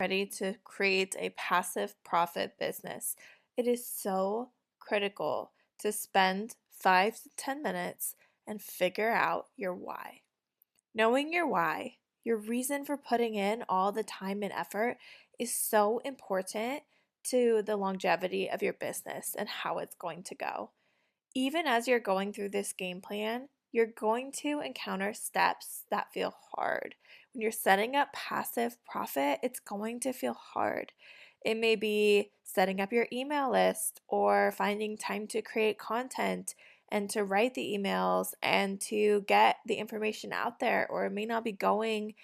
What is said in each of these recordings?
Ready to create a passive profit business, it is so critical to spend 5 to 10 minutes and figure out your why. Knowing your why, your reason for putting in all the time and effort, is so important to the longevity of your business and how it's going to go. Even as you're going through this game plan, you're going to encounter steps that feel hard. When you're setting up passive profit, it's going to feel hard. It may be setting up your email list or finding time to create content and to write the emails and to get the information out there, or it may not be going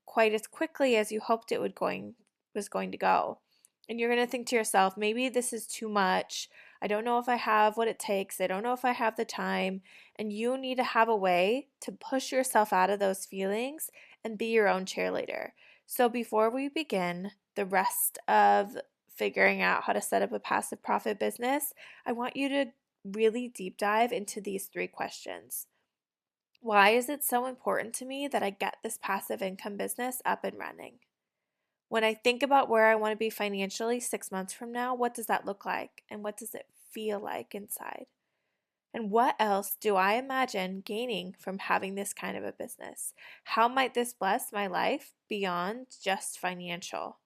quite as quickly as you hoped it was going to go. And you're going to think to yourself, maybe this is too much. I don't know if I have what it takes. I don't know if I have the time. And you need to have a way to push yourself out of those feelings and be your own cheerleader. So before we begin the rest of figuring out how to set up a passive profit business, I want you to really deep dive into these 3 questions. Why is it so important to me that I get this passive income business up and running? When I think about where I want to be financially 6 months from now, what does that look like? And what does it feel like inside? And what else do I imagine gaining from having this kind of a business? How might this bless my life beyond just financial?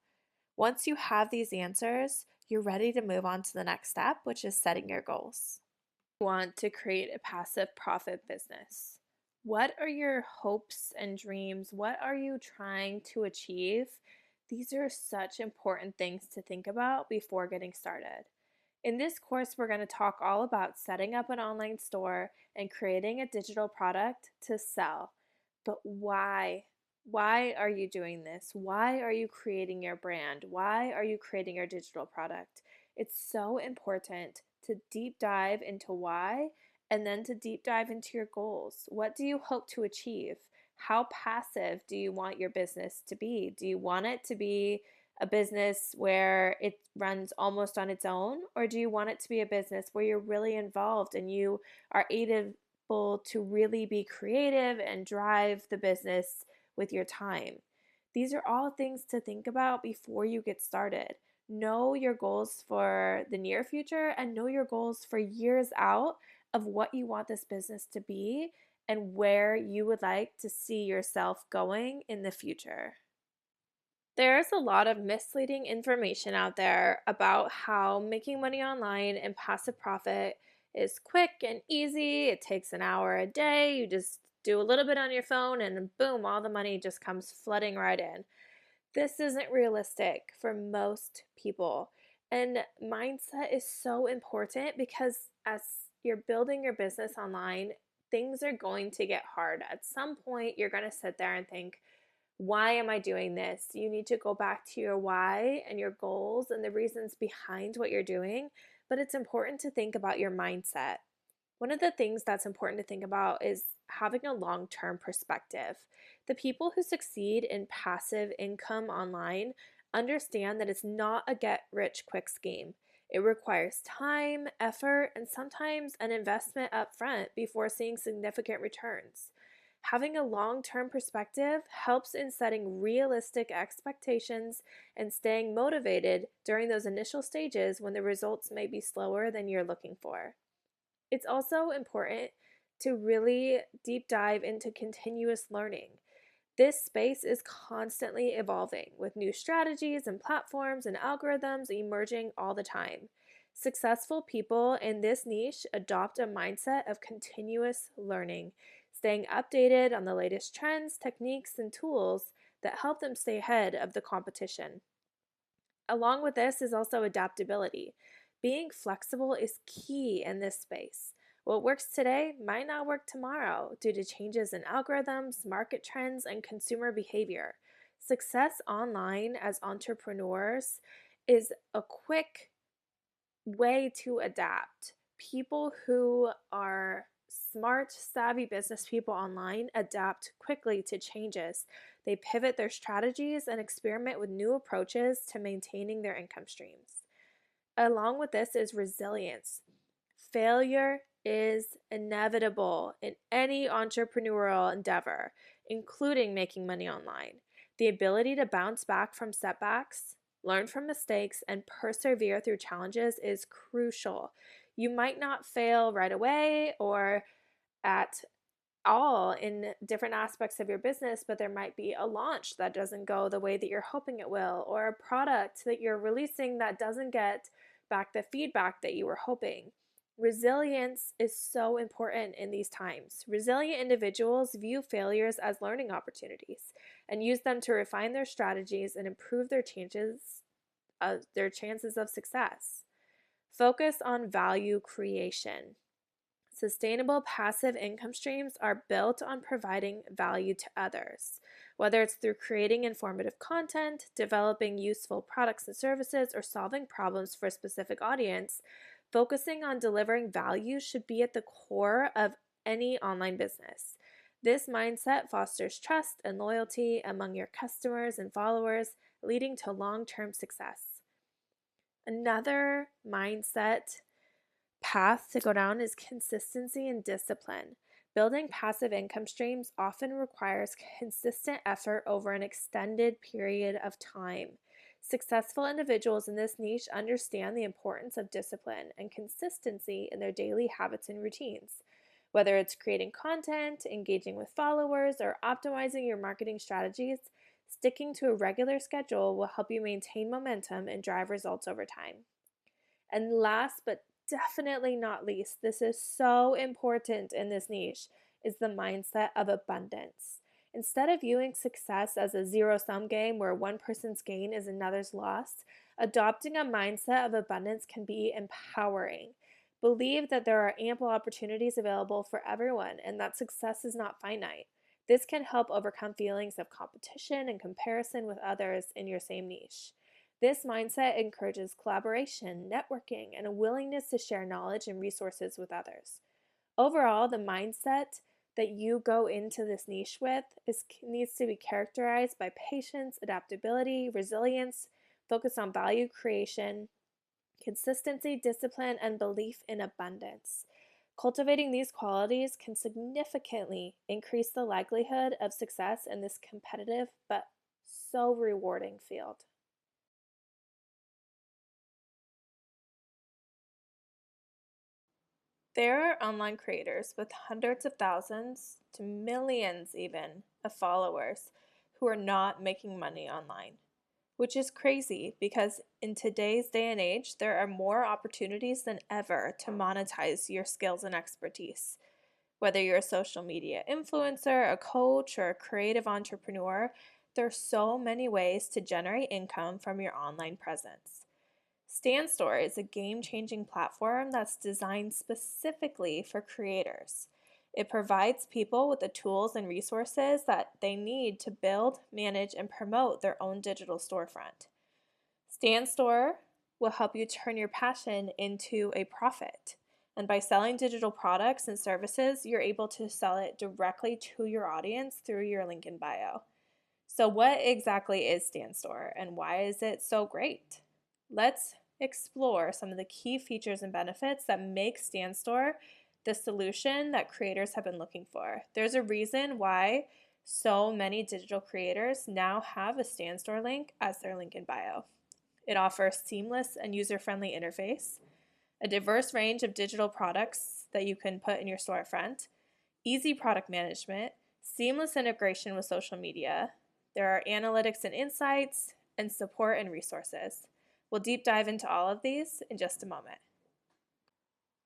Once you have these answers, you're ready to move on to the next step, which is setting your goals. You want to create a passive profit business. What are your hopes and dreams? What are you trying to achieve? These are such important things to think about before getting started. In this course, we're going to talk all about setting up an online store and creating a digital product to sell. But why? Why are you doing this? Why are you creating your brand? Why are you creating your digital product? It's so important to deep dive into why and then to deep dive into your goals. What do you hope to achieve? How passive do you want your business to be? Do you want it to be a business where it runs almost on its own? Or do you want it to be a business where you're really involved and you are able to really be creative and drive the business with your time? These are all things to think about before you get started. Know your goals for the near future and know your goals for years out of what you want this business to be and where you would like to see yourself going in the future. There's a lot of misleading information out there about how making money online and passive profit is quick and easy. It takes an hour a day. You just do a little bit on your phone and boom, all the money just comes flooding right in. This isn't realistic for most people. And mindset is so important because as you're building your business online, things are going to get hard. At some point, you're going to sit there and think, why am I doing this? You need to go back to your why and your goals and the reasons behind what you're doing. But it's important to think about your mindset. One of the things that's important to think about is having a long-term perspective. The people who succeed in passive income online understand that it's not a get-rich-quick scheme. It requires time, effort, and sometimes an investment up front before seeing significant returns. Having a long-term perspective helps in setting realistic expectations and staying motivated during those initial stages when the results may be slower than you're looking for. It's also important to really deep dive into continuous learning. This space is constantly evolving with new strategies and platforms and algorithms emerging all the time. Successful people in this niche adopt a mindset of continuous learning, staying updated on the latest trends, techniques, and tools that help them stay ahead of the competition. Along with this is also adaptability. Being flexible is key in this space. What works today might not work tomorrow due to changes in algorithms, market trends, and consumer behavior. Success online as entrepreneurs is a quick way to adapt. People who are smart, savvy business people online adapt quickly to changes. They pivot their strategies and experiment with new approaches to maintaining their income streams. Along with this is resilience. Failure is inevitable in any entrepreneurial endeavor, including making money online. The ability to bounce back from setbacks, learn from mistakes, and persevere through challenges is crucial. You might not fail right away or at all in different aspects of your business, but there might be a launch that doesn't go the way that you're hoping it will, or a product that you're releasing that doesn't get back the feedback that you were hoping. Resilience is so important in these times. Resilient individuals view failures as learning opportunities and use them to refine their strategies and improve their chances of success. Focus on value creation. Sustainable passive income streams are built on providing value to others, whether it's through creating informative content, developing useful products and services, or solving problems for a specific audience. Focusing on delivering value should be at the core of any online business. This mindset fosters trust and loyalty among your customers and followers, leading to long-term success. Another mindset path to go down is consistency and discipline. Building passive income streams often requires consistent effort over an extended period of time. Successful individuals in this niche understand the importance of discipline and consistency in their daily habits and routines. Whether it's creating content, engaging with followers, or optimizing your marketing strategies, sticking to a regular schedule will help you maintain momentum and drive results over time. And last but definitely not least, this is so important in this niche, is the mindset of abundance. Instead of viewing success as a zero-sum game where one person's gain is another's loss, adopting a mindset of abundance can be empowering. Believe that there are ample opportunities available for everyone and that success is not finite. This can help overcome feelings of competition and comparison with others in your same niche. This mindset encourages collaboration, networking, and a willingness to share knowledge and resources with others. Overall, the mindset that you go into this niche with needs to be characterized by patience, adaptability, resilience, focus on value creation, consistency, discipline, and belief in abundance. Cultivating these qualities can significantly increase the likelihood of success in this competitive but so rewarding field. There are online creators with hundreds of thousands to millions even of followers who are not making money online, which is crazy because in today's day and age, there are more opportunities than ever to monetize your skills and expertise. Whether you're a social media influencer, a coach, or a creative entrepreneur, there are so many ways to generate income from your online presence. StanStore is a game-changing platform that's designed specifically for creators. It provides people with the tools and resources that they need to build, manage, and promote their own digital storefront. StanStore will help you turn your passion into a profit. And by selling digital products and services, you're able to sell it directly to your audience through your link in bio. So what exactly is StanStore and why is it so great? Let's explore some of the key features and benefits that make StanStore the solution that creators have been looking for. There's a reason why so many digital creators now have a StanStore link as their link in bio. It offers seamless and user-friendly interface, a diverse range of digital products that you can put in your storefront, easy product management, seamless integration with social media. There are analytics and insights, and support and resources. We'll deep dive into all of these in just a moment.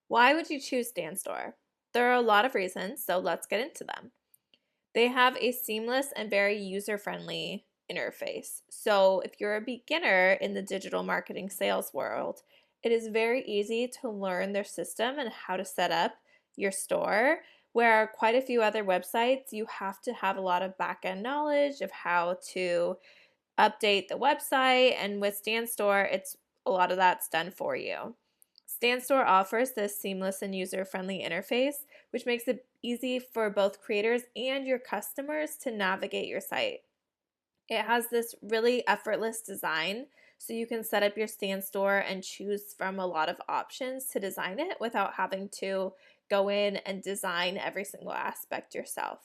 Why would you choose StanStore? There are a lot of reasons, so let's get into them. They have a seamless and very user-friendly interface. So if you're a beginner in the digital marketing sales world, it is very easy to learn their system and how to set up your store, where quite a few other websites, you have to have a lot of back-end knowledge of how to update the website, and with StanStore, a lot of that's done for you. StanStore offers this seamless and user-friendly interface, which makes it easy for both creators and your customers to navigate your site. It has this really effortless design, so you can set up your StanStore and choose from a lot of options to design it without having to go in and design every single aspect yourself.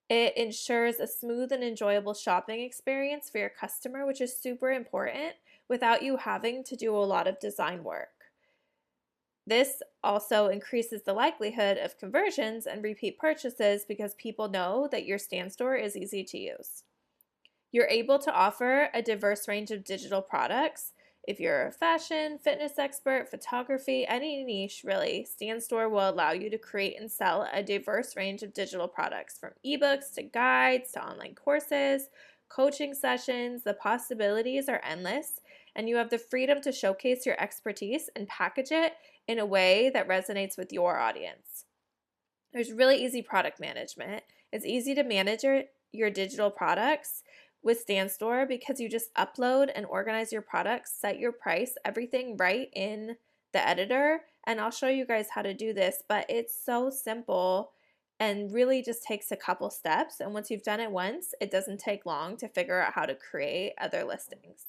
It ensures a smooth and enjoyable shopping experience for your customer, which is super important without you having to do a lot of design work. This also increases the likelihood of conversions and repeat purchases because people know that your stand store is easy to use. You're able to offer a diverse range of digital products. If you're a fashion, fitness expert, photography, any niche really, Stand Store will allow you to create and sell a diverse range of digital products from ebooks to guides to online courses, coaching sessions. The possibilities are endless, and you have the freedom to showcase your expertise and package it in a way that resonates with your audience. There's really easy product management. It's easy to manage your digital products with StanStore because you just upload and organize your products, set your price, everything right in the editor. And I'll show you guys how to do this, but it's so simple and really just takes a couple steps. And once you've done it once, it doesn't take long to figure out how to create other listings.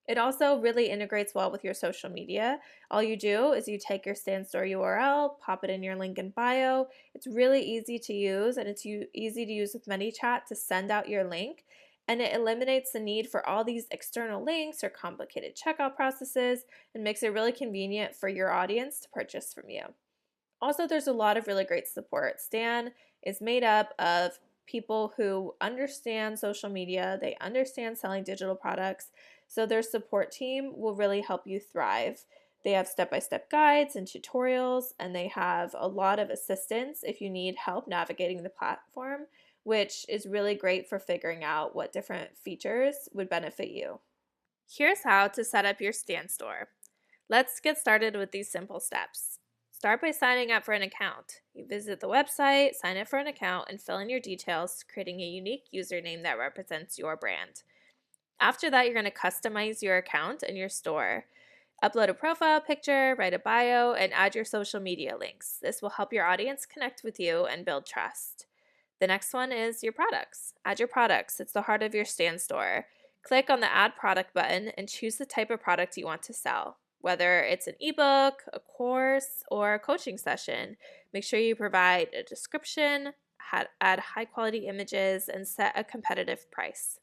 It also really integrates well with your social media. All you do is you take your StanStore URL, pop it in your link in bio. It's really easy to use, and it's easy to use with ManyChat to send out your link. And it eliminates the need for all these external links or complicated checkout processes and makes it really convenient for your audience to purchase from you. Also, there's a lot of really great support. Stan is made up of people who understand social media, they understand selling digital products, so their support team will really help you thrive. They have step-by-step guides and tutorials, and they have a lot of assistance if you need help navigating the platform, which is really great for figuring out what different features would benefit you. Here's how to set up your Stan Store. Let's get started with these simple steps. Start by signing up for an account. You visit the website, sign up for an account, and fill in your details, creating a unique username that represents your brand. After that, you're going to customize your account and your store. Upload a profile picture, write a bio, and add your social media links. This will help your audience connect with you and build trust. The next one is your products. Add your products. It's the heart of your Stan Store. Click on the Add Product button and choose the type of product you want to sell. Whether it's an ebook, a course, or a coaching session, make sure you provide a description, add high quality images, and set a competitive price.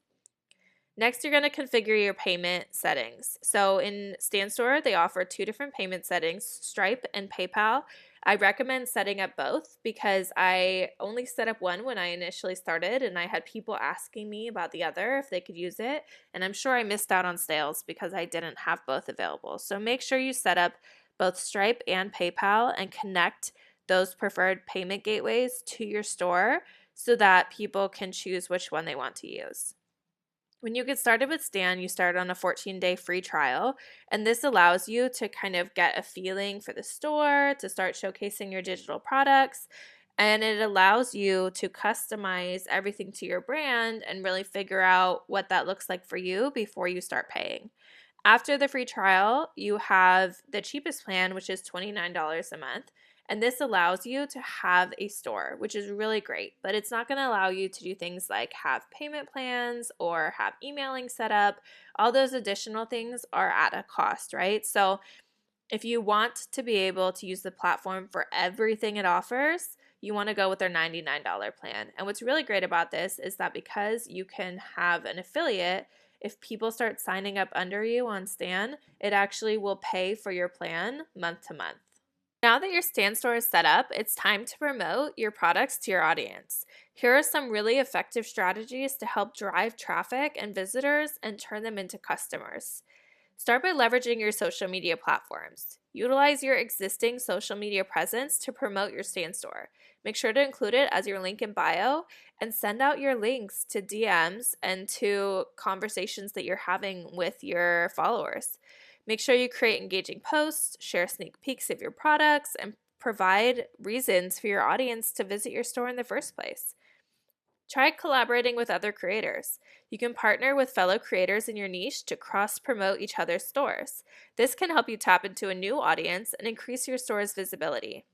Next, you're going to configure your payment settings. So in StanStore, they offer two different payment settings, Stripe and PayPal. I recommend setting up both because I only set up one when I initially started, and I had people asking me about the other if they could use it, and I'm sure I missed out on sales because I didn't have both available. So make sure you set up both Stripe and PayPal and connect those preferred payment gateways to your store so that people can choose which one they want to use. When you get started with Stan, you start on a 14-day free trial, and this allows you to kind of get a feeling for the store, to start showcasing your digital products, and it allows you to customize everything to your brand and really figure out what that looks like for you before you start paying. After the free trial, you have the cheapest plan, which is $29 a month. And this allows you to have a store, which is really great, but it's not going to allow you to do things like have payment plans or have emailing set up. All those additional things are at a cost, right? So if you want to be able to use the platform for everything it offers, you want to go with their $99 plan. And what's really great about this is that because you can have an affiliate, if people start signing up under you on Stan, it actually will pay for your plan month to month. Now that your Stan Store is set up, it's time to promote your products to your audience. Here are some really effective strategies to help drive traffic and visitors and turn them into customers. Start by leveraging your social media platforms. Utilize your existing social media presence to promote your Stan Store. Make sure to include it as your link in bio and send out your links to DMs and to conversations that you're having with your followers. Make sure you create engaging posts, share sneak peeks of your products, and provide reasons for your audience to visit your store in the first place. Try collaborating with other creators. You can partner with fellow creators in your niche to cross-promote each other's stores. This can help you tap into a new audience and increase your store's visibility.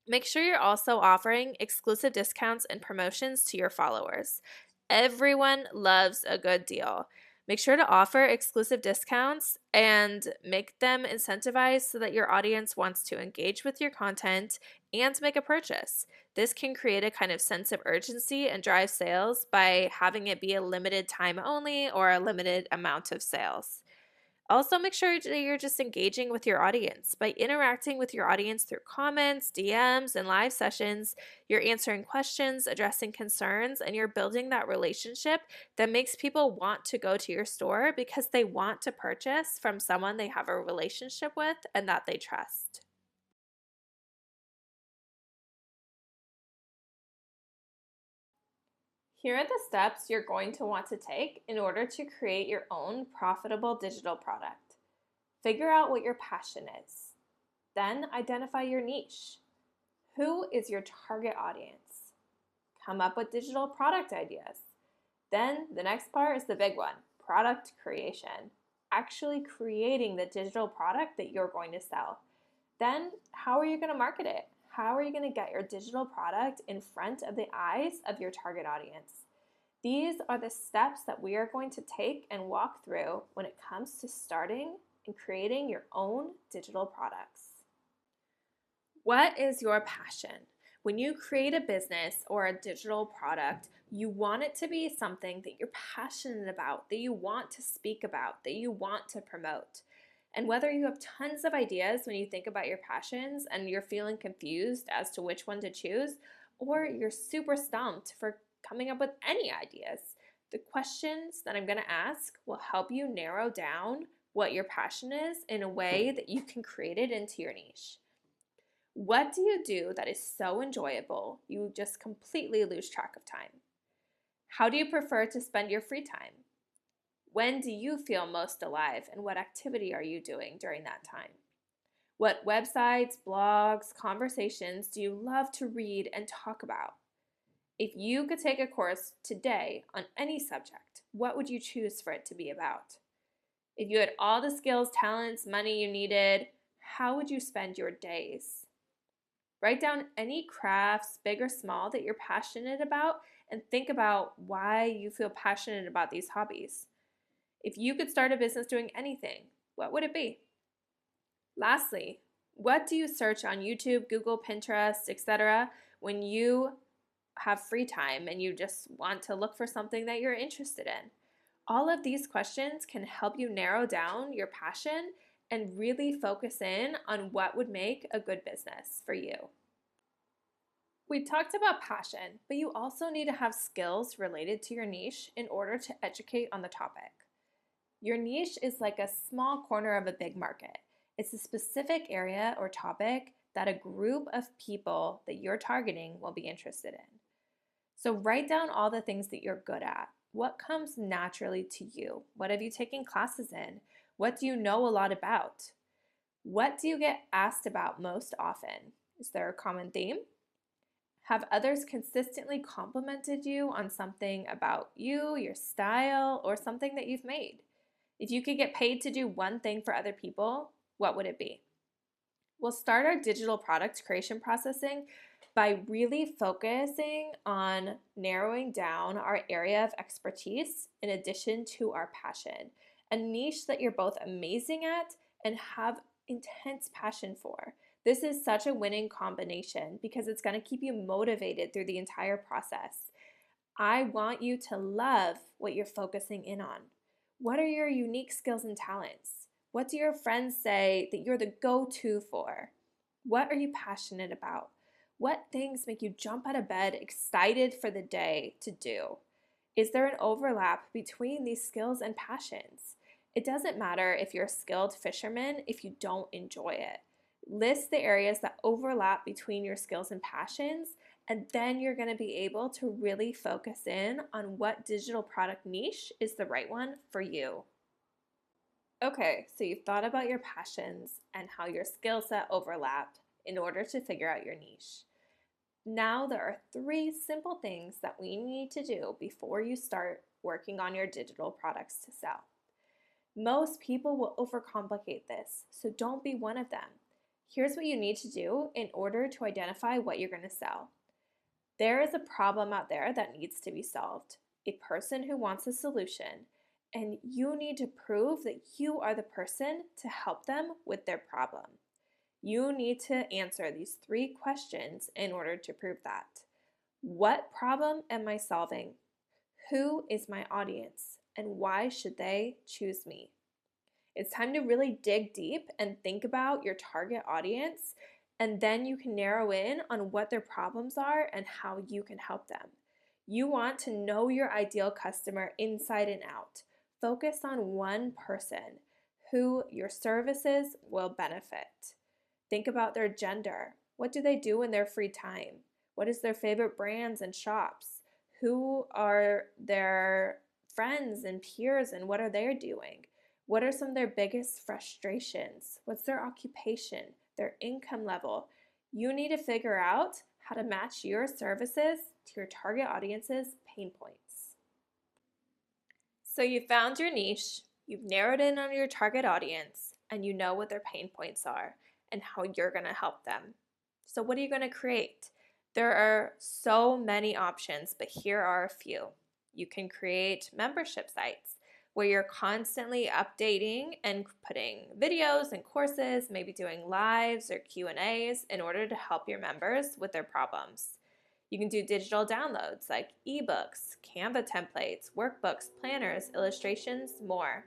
Make sure you're also offering exclusive discounts and promotions to your followers. Everyone loves a good deal. Make sure to offer exclusive discounts and make them incentivized so that your audience wants to engage with your content and make a purchase. This can create a kind of sense of urgency and drive sales by having it be a limited time only or a limited amount of sales. Also, make sure that you're just engaging with your audience. By interacting with your audience through comments, DMs, and live sessions, you're answering questions, addressing concerns, and you're building that relationship that makes people want to go to your store because they want to purchase from someone they have a relationship with and that they trust. Here are the steps you're going to want to take in order to create your own profitable digital product. Figure out what your passion is. Then identify your niche. Who is your target audience? Come up with digital product ideas. Then the next part is the big one, product creation. Actually creating the digital product that you're going to sell. Then how are you going to market it? How are you going to get your digital product in front of the eyes of your target audience? These are the steps that we are going to take and walk through when it comes to starting and creating your own digital products. What is your passion? When you create a business or a digital product, you want it to be something that you're passionate about, that you want to speak about, that you want to promote. And whether you have tons of ideas when you think about your passions and you're feeling confused as to which one to choose, or you're super stumped for coming up with any ideas, the questions that I'm going to ask will help you narrow down what your passion is in a way that you can create it into your niche. What do you do that is so enjoyable you just completely lose track of time? How do you prefer to spend your free time? When do you feel most alive and what activity are you doing during that time? What websites, blogs, conversations do you love to read and talk about? If you could take a course today on any subject, what would you choose for it to be about? If you had all the skills, talents, money you needed, how would you spend your days? Write down any crafts, big or small, that you're passionate about and think about why you feel passionate about these hobbies. If you could start a business doing anything, what would it be? Lastly, what do you search on YouTube, Google, Pinterest, etc. when you have free time and you just want to look for something that you're interested in? All of these questions can help you narrow down your passion and really focus in on what would make a good business for you. We talked about passion, but you also need to have skills related to your niche in order to educate on the topic. Your niche is like a small corner of a big market. It's a specific area or topic that a group of people that you're targeting will be interested in. So write down all the things that you're good at. What comes naturally to you? What have you taken classes in? What do you know a lot about? What do you get asked about most often? Is there a common theme? Have others consistently complimented you on something about you, your style, or something that you've made? If you could get paid to do one thing for other people, what would it be? We'll start our digital product creation processing by really focusing on narrowing down our area of expertise in addition to our passion, a niche that you're both amazing at and have intense passion for. This is such a winning combination because it's going to keep you motivated through the entire process. I want you to love what you're focusing in on. What are your unique skills and talents? What do your friends say that you're the go-to for? What are you passionate about? What things make you jump out of bed excited for the day to do? Is there an overlap between these skills and passions? It doesn't matter if you're a skilled fisherman if you don't enjoy it. List the areas that overlap between your skills and passions, and then you're going to be able to really focus in on what digital product niche is the right one for you. Okay, so you've thought about your passions and how your skill set overlapped in order to figure out your niche. Now there are 3 simple things that we need to do before you start working on your digital products to sell. Most people will overcomplicate this, so don't be one of them. Here's what you need to do in order to identify what you're going to sell. There is a problem out there that needs to be solved, a person who wants a solution, and you need to prove that you are the person to help them with their problem. You need to answer these 3 questions in order to prove that. What problem am I solving? Who is my audience? And why should they choose me? It's time to really dig deep and think about your target audience, and then you can narrow in on what their problems are and how you can help them. You want to know your ideal customer inside and out. Focus on one person who your services will benefit. Think about their gender. What do they do in their free time? What is their favorite brands and shops? Who are their friends and peers and what are they doing? What are some of their biggest frustrations? What's their occupation, their income level? You need to figure out how to match your services to your target audience's pain points. So you found your niche, you've narrowed in on your target audience, and you know what their pain points are and how you're going to help them. So what are you going to create? There are so many options, but here are a few. You can create membership sites where you're constantly updating and putting videos and courses, maybe doing lives or Q&As in order to help your members with their problems. You can do digital downloads like ebooks, Canva templates, workbooks, planners, illustrations, more.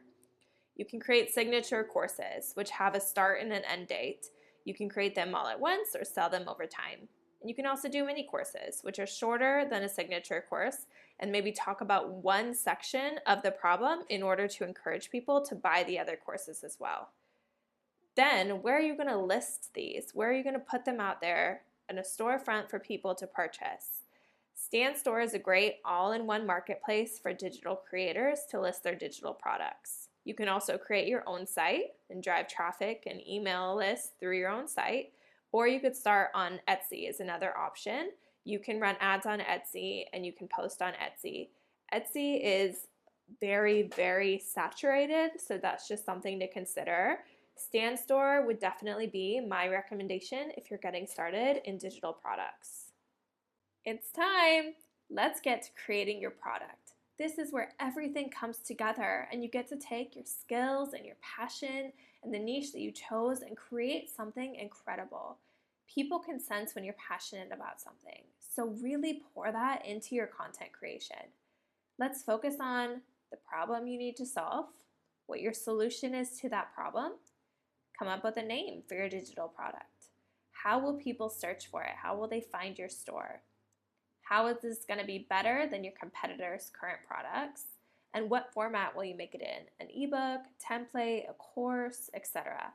You can create signature courses, which have a start and an end date. You can create them all at once or sell them over time. And you can also do mini courses, which are shorter than a signature course, and maybe talk about one section of the problem in order to encourage people to buy the other courses as well. Then, where are you going to list these? Where are you going to put them out there in a storefront for people to purchase? Stan Store is a great all-in-one marketplace for digital creators to list their digital products. You can also create your own site and drive traffic and email lists through your own site, or you could start on Etsy as another option. You can run ads on Etsy and you can post on Etsy. Etsy is very, very saturated, so that's just something to consider. Stan Store would definitely be my recommendation if you're getting started in digital products. It's time! Let's get to creating your product. This is where everything comes together and you get to take your skills and your passion and the niche that you chose and create something incredible. People can sense when you're passionate about something, so really pour that into your content creation. Let's focus on the problem you need to solve, what your solution is to that problem. Come up with a name for your digital product. How will people search for it? How will they find your store? How is this going to be better than your competitors' current products? And what format will you make it in? An ebook, template, a course, etc.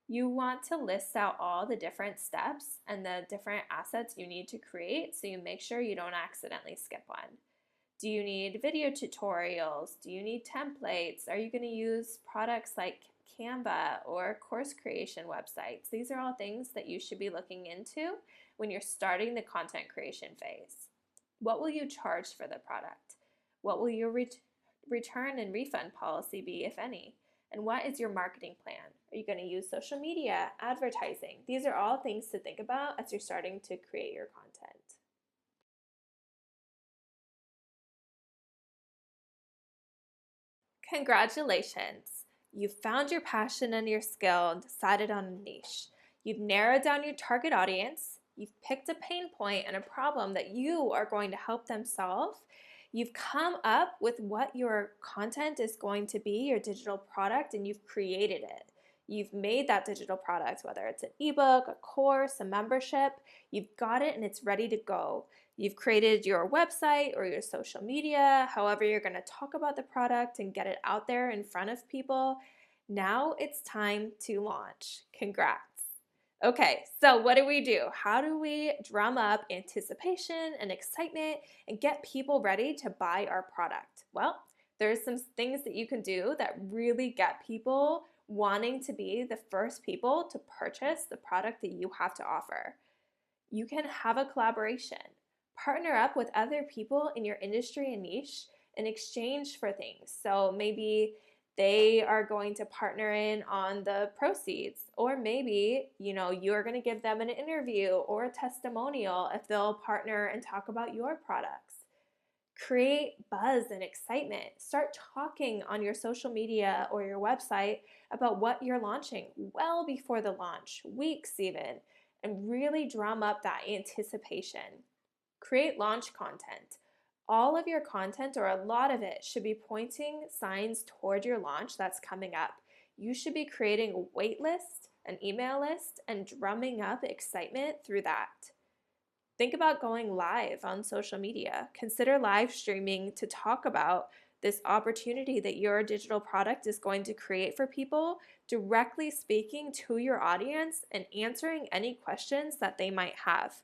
You want to list out all the different steps and the different assets you need to create so you make sure you don't accidentally skip one. Do you need video tutorials? Do you need templates? Are you going to use products like Canva or course creation websites? These are all things that you should be looking into when you're starting the content creation phase. What will you charge for the product? What will your return and refund policy be, if any? And what is your marketing plan? Are you going to use social media, advertising? These are all things to think about as you're starting to create your content. Congratulations! You've found your passion and your skill and decided on a niche. You've narrowed down your target audience. You've picked a pain point and a problem that you are going to help them solve. You've come up with what your content is going to be, your digital product, and you've created it. You've made that digital product, whether it's an ebook, a course, a membership. You've got it and it's ready to go. You've created your website or your social media, however you're going to talk about the product and get it out there in front of people. Now it's time to launch. Congrats. Okay, so what do? How do we drum up anticipation and excitement and get people ready to buy our product? Well, there's some things that you can do that really get people wanting to be the first people to purchase the product that you have to offer. You can have a collaboration. Partner up with other people in your industry and niche in exchange for things. So maybe they are going to partner in on the proceeds, or maybe you're going to give them an interview or a testimonial if they'll partner and talk about your products. Create buzz and excitement. Start talking on your social media or your website about what you're launching well before the launch, weeks even, and really drum up that anticipation. Create launch content. All of your content, or a lot of it, should be pointing signs toward your launch that's coming up. You should be creating a wait list, an email list, and drumming up excitement through that. Think about going live on social media. Consider live streaming to talk about this opportunity that your digital product is going to create for people, directly speaking to your audience and answering any questions that they might have.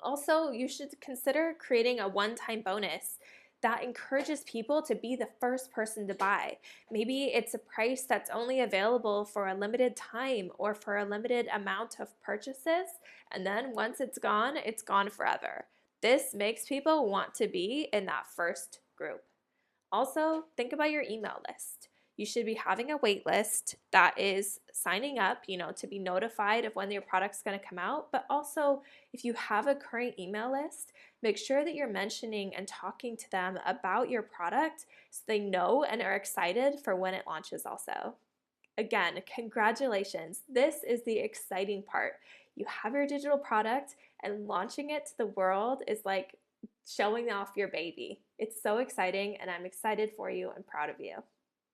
Also, you should consider creating a one-time bonus that encourages people to be the first person to buy. Maybe it's a price that's only available for a limited time or for a limited amount of purchases, and then once it's gone forever. This makes people want to be in that first group. Also, think about your email list. You should be having a wait list that is signing up, to be notified of when your product's going to come out. But also, if you have a current email list, make sure that you're mentioning and talking to them about your product so they know and are excited for when it launches also. Again, congratulations. This is the exciting part. You have your digital product, and launching it to the world is like showing off your baby. It's so exciting, and I'm excited for you and proud of you.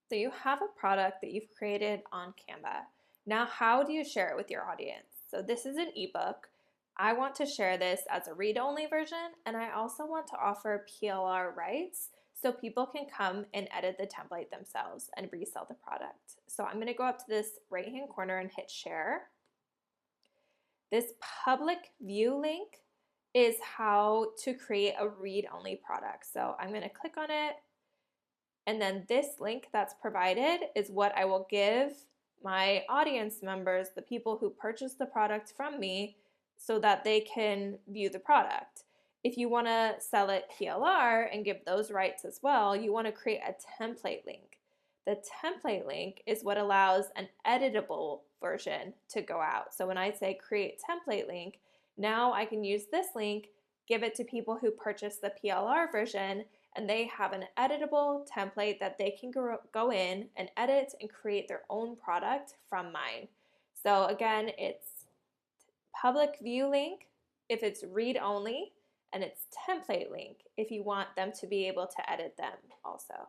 So you have a product that you've created on Canva. Now, how do you share it with your audience? So this is an ebook. I want to share this as a read-only version, and I also want to offer PLR rights so people can come and edit the template themselves and resell the product. So I'm going to go up to this right-hand corner and hit share. This public view link is how to create a read-only product. So I'm going to click on it, and then this link that's provided is what I will give my audience members, the people who purchase the product from me, so that they can view the product. If you want to sell it PLR and give those rights as well, you want to create a template link. The template link is what allows an editable version to go out. So when I say create template link, now I can use this link, give it to people who purchase the PLR version, and they have an editable template that they can go in and edit and create their own product from mine. So again, it's public view link if it's read only, and it's template link if you want them to be able to edit them also.